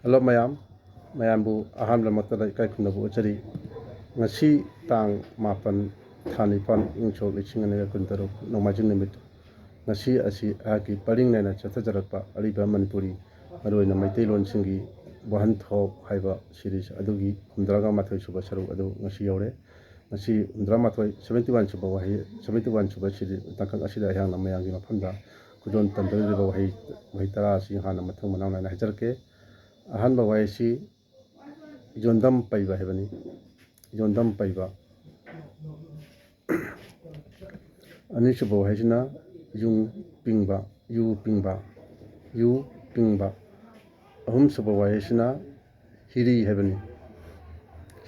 Hello mayam, mayambu ahamla matala ikai kundabu uchari. Ngasi tang mapan thanipan ingso lichinganaga kundaru nomajing nimit. Ngasi asi aki paring nena chata jarakpa aliba manipuri maruina maitailon singi wahan thok haiba series adugi humdraga mathoi suba saru adu ngasi yaure. Ngasi humdraga mathoi 71 suba wahi 71 suba series tangkang asida yang namayangi mapanda kudon tandari riba wahi tara asi hana mathang manaw na hajarke. Ahan bawai si jondam paiba hebani jondam paiba ani subo hesina yung pingba yu pingba ahum subo hesina hiri hebani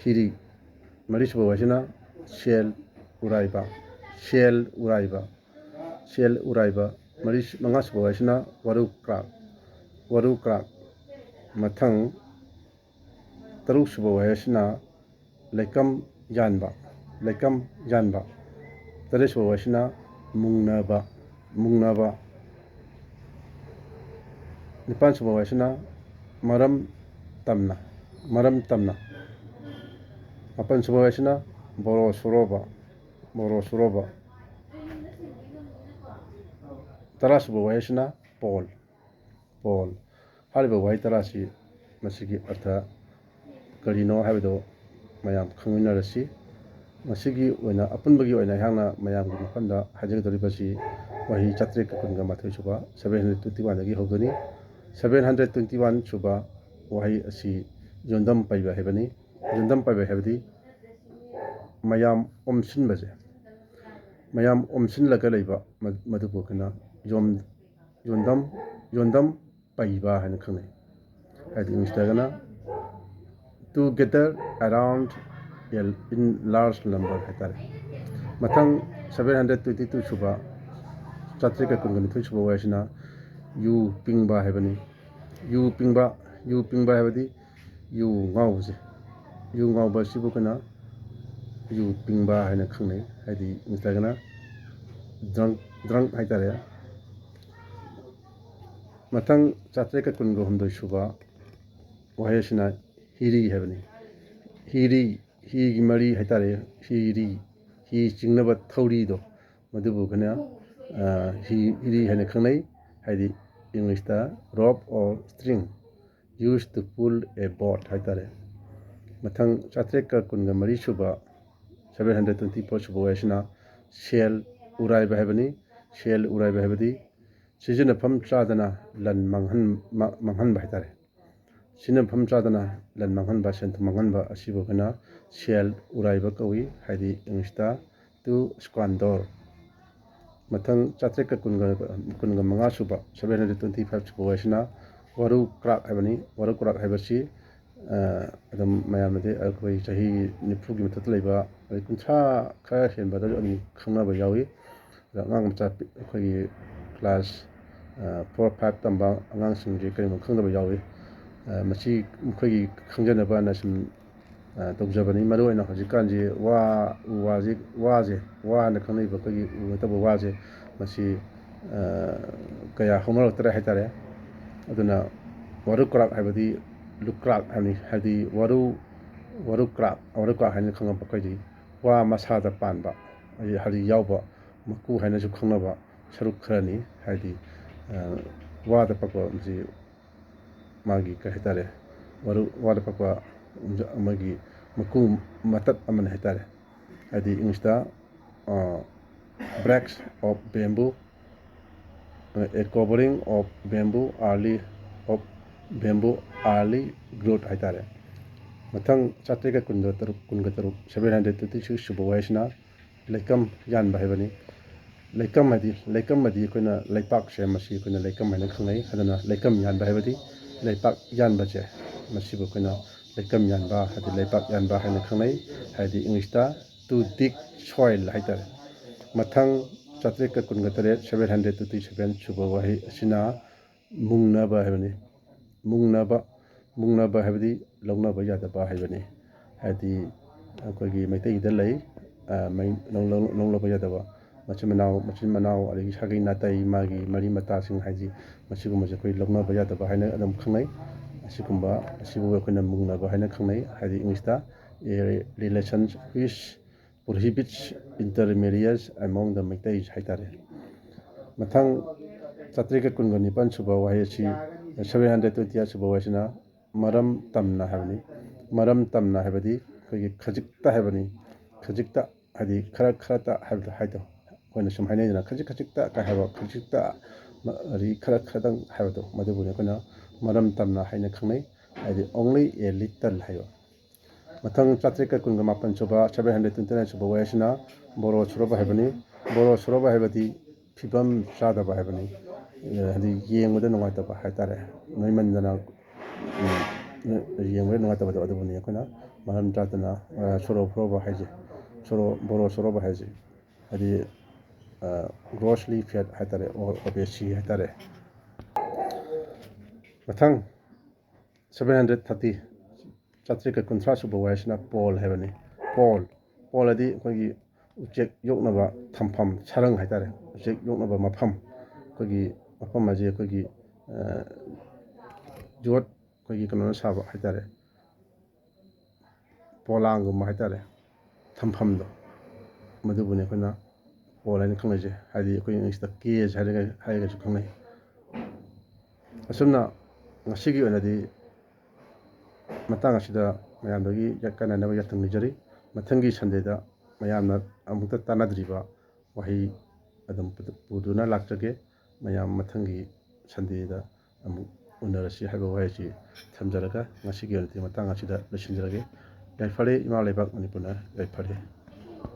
hiri mari subo hesina shell uraiba mari manga subo hesina waru krak mathang taruk subo hesina lekam janba tare subo hesina mungnaba nipan subo hesina maram tamna mapan subo hesina boro suroba tara subo hesina pol hariba wai tarasi masigi artha karino habdo mayam khangminarasi masigi oina apunbagi oina hangna mayam gi mafanda hajagdoribasi wahi chatre kunga mathoi suba 721 dagi hogdoni 721 suba wahi asi jondam paiba hebani jondam paiba hebadi mayam omsinbaje mayam omsinlaga leiba madubu kana jondam paiba haina khangnai hadi instagana to gather around in large number hatare mathang 722 suba chatrika kungan thu suba waisina yu pingba hebani yu pingba hebadi yu ngawba sibu kana yu pingba haina khangnai hadi instagana drunk haitare mathang chatrika kungo humdoi suba wahesina hiri hebani hiri gi mari haitare hi chingnaba thauri do madubu kana hiri haina khangnai haidi english ta rope or string used to pull a boat haitare mathang chatreka kunga mari suba 724 suba waisina shell uraiba hebadi sijina pham chadana lan manghan haitare sina pham chadana lan manghanba senth manghanba asibo kana shell uraiba kawi haidi englishta to squander mathang chatreka kunga manga suba 725 suba waisina waru krak habasi adam mayamade akoi chahi niphugi mathat leiba kuncha kha henba da ani khangnaba yawi ngang macha akoi class 4 5 tamba angang singje kai khangnaba yawi machi mkhoi khangjanaba na sim tawjabani maru ina hajikanje wa na khangnai ba kai taba waje machi kaya homar tara haitare aduna waru krak habadi lukrak hadi waru krak haina khangaba kai wa masada panba hari yawba maku haina su khangnaba saruk kharani hadi wa da pakwa ji magi ka haitare wa da pakwa magi maku matat aman haitare hadi ingsta bracts of bamboo a covering of bamboo early growth haitare mathang chatreka kunga taruk 726 suba waisina lekam yanba hebani lekam madi koina leipak se masi koina lekam haina khangnai hadana lekam yanba hebadi leipak yanba che masibu koina lekam yanba hadi leipak yanba haina khangnai hadi englishta to dig soil haitare mathang chatreka kunga tare 727 suba wahi asina mungnaba hebani mungnaba hebadi lawnaba yadaba hebani hadi akoi maitai da lei lawnaba yadaba machin manau aligi sagai natai magi mari mata sing haji masigu maje koi lawnaba yadaba haina adam khangnai ꯑꯁꯤꯒꯨꯝꯕ ꯑꯁꯤꯕꯨ ꯑꯩꯈꯣꯏꯅ ꯃꯨꯛꯅꯕ ꯍꯥꯏꯅ ꯈꯪꯅꯩ ꯍꯥꯏꯗꯤ ꯏꯪꯂꯤꯁꯇ relations ꯋꯤꯁ ꯄ꯭ꯔꯣꯍꯤꯕꯤꯠꯁ ꯏꯟꯇꯔꯃꯦꯔꯤꯌꯦꯖ ꯑꯦꯃꯣꯡ ꯗ ꯃꯩꯇꯩꯁ ꯍꯥꯏꯇꯥꯔꯦ ꯃꯊꯪ 719 ꯁꯨꯕ ꯋꯥꯍꯩ ꯑꯁꯤ 720 ꯁꯨꯕ ꯋꯥꯍꯩꯁꯤꯅ ꯃꯔꯝ ꯇꯝꯅ ꯍꯥꯏꯕꯅꯤ ꯃꯔꯝ ꯇꯝꯅ ꯍꯥꯏꯕꯗꯤ ꯑꯩꯈꯣꯏꯒꯤ ꯈꯖꯤꯛꯇ ꯍꯥꯏꯕꯅꯤ ꯈꯖꯤꯛꯇ ꯍꯥꯏꯗꯤ ꯈꯔꯇ ꯍꯥꯏꯗꯣ ꯑꯩꯈꯣꯏꯅ ꯁꯨꯝ ꯍꯥꯏꯅꯩꯗꯅ ꯈꯖꯤꯛꯇ ꯀꯥꯏ ꯍꯥꯏꯕ ꯈꯖꯤꯛꯇ ꯑꯗꯒꯤ ꯈꯔꯇꯪ ꯍꯥꯏꯕꯗꯣ ꯃꯗꯨꯕꯨꯅꯤ ꯑꯩꯈꯣꯏꯅ ꯃꯔꯝ ꯇꯝꯅ ꯍꯥꯏꯅ ꯈꯪꯅꯩ ꯍꯥꯏꯗꯤ ꯑꯣꯡꯂꯤ ꯑꯦ ꯂꯤꯇꯜ ꯍꯥꯏꯕ ꯃꯊꯪ 718 ꯁꯨꯕ 729 ꯁꯨꯕ ꯋꯥꯍꯩꯁꯤꯅ ꯕꯣꯔꯣ ꯁꯨꯔꯕ ꯍꯥꯏꯕꯅꯤ ꯕꯣꯔꯣ ꯁꯨꯔꯕ ꯍꯥꯏꯕꯗꯤ ꯐꯤꯕꯝ ꯆꯥꯗꯕ ꯍꯥꯏꯕꯅꯤ ꯍꯥꯏꯗꯤ ꯌꯦꯡꯕꯗ ꯅꯨꯡꯉꯥꯏꯇꯕ ꯍꯥꯏꯇꯥꯔꯦ ꯅꯣꯏꯃꯟꯗꯅ ꯌꯦꯡꯕꯗ ꯅꯨꯡꯉꯥꯏꯇꯕꯗꯣ ꯑꯗꯨꯕꯨꯅꯤ ꯑꯩꯈꯣꯏꯅ ꯃꯔꯝ ꯆꯥꯗꯅ ꯁꯣꯔꯣ ꯐꯣꯔꯣꯕ ꯍꯥꯏꯁꯦ ꯕꯣꯔꯣ ꯁꯣꯔꯣꯕ ꯍꯥꯏꯁꯦ ꯍꯥꯏꯗꯤ ꯒ꯭ꯔꯣꯁꯂꯤ ꯐꯦꯠ ꯍꯥꯏꯇꯥꯔꯦ ꯑꯣꯕꯦꯁꯤ ꯍꯥꯏꯇꯥꯔꯦ ꯃꯊꯪ 730 730 ꯁꯨꯕ ꯋꯥꯍꯩꯁꯤꯅ ꯄꯣꯜ ꯍꯥꯏꯕꯅꯤ ꯄꯣꯜ ꯍꯥꯏꯗꯤ ꯑꯩꯈꯣꯏꯒꯤ ꯎꯆꯦꯛ ꯌꯣꯛꯅꯕ ꯊꯝꯐꯝ ꯁꯔꯪ ꯍꯥꯏꯇꯥꯔꯦ ꯎꯆꯦꯛ ꯌꯣꯛꯅꯕ ꯃꯐꯝ ꯑꯩꯈꯣꯏꯒꯤ ꯃꯐꯝ ꯑꯁꯤ ꯑꯩꯈꯣꯏꯒꯤ ꯌꯣꯠ ꯑꯩꯈꯣꯏꯒꯤ ꯀꯩꯅꯣꯅ ꯁꯥꯕ ꯍꯥꯏꯇꯥꯔꯦ ꯄꯣꯂꯥꯡꯒꯨꯝꯕ ꯍꯥꯏꯇꯥꯔꯦ ꯊꯝꯐꯝꯗꯣ ꯃꯗꯨꯕꯨꯅꯤ ꯑꯩꯈꯣꯏꯅ ꯄꯣꯜ ꯍꯥꯏꯅ ꯈꯪꯅꯩꯁꯦ ꯍꯥꯏꯗꯤ ꯑꯩꯈꯣꯏ ꯏꯪꯂꯤꯁꯇ ꯀꯦꯖ ꯍꯥꯏꯔꯒꯁꯨ ꯈꯪꯅꯩ ꯑꯁꯨꯝꯅ ꯉꯁꯤꯒꯤ ꯑꯣꯏꯅꯗꯤ ꯃꯇꯥꯡ ꯑꯁꯤꯗ ꯃꯌꯥꯝꯗꯒꯤ ꯀꯥꯟꯅꯅꯕ ꯌꯥꯊꯪ ꯅꯤꯖꯔꯤ ꯃꯊꯪꯒꯤ ꯁꯟꯗꯦꯗ ꯃꯌꯥꯝꯅ ꯑꯃꯨꯛꯇ ꯇꯥꯟꯅꯗ꯭ꯔꯤꯕ ꯋꯥꯍꯩ ꯑꯗꯨꯝ ꯄꯨꯗꯨꯅ ꯂꯥꯛꯆꯒꯦ ꯃꯌꯥꯝ ꯃꯊꯪꯒꯤ ꯁꯟꯗꯦꯗ ꯑꯃꯨꯛ ꯎꯅꯔꯁꯤ ꯍꯥꯏꯕ ꯋꯥꯍꯩ ꯑꯁꯤ ꯊꯝꯖꯔꯒ ꯉꯁꯤꯒꯤ ꯑꯣꯏꯅꯗꯤ ꯃꯇꯥꯡ ꯑꯁꯤꯗ ꯂꯣꯏꯁꯤꯟꯖꯔꯒꯦ ꯌꯥꯏꯐꯔꯦ ꯏꯃꯥ ꯂꯩꯕꯥꯛ ꯃꯅꯤꯄꯨꯔꯅ ꯌꯥꯏꯐꯔꯦ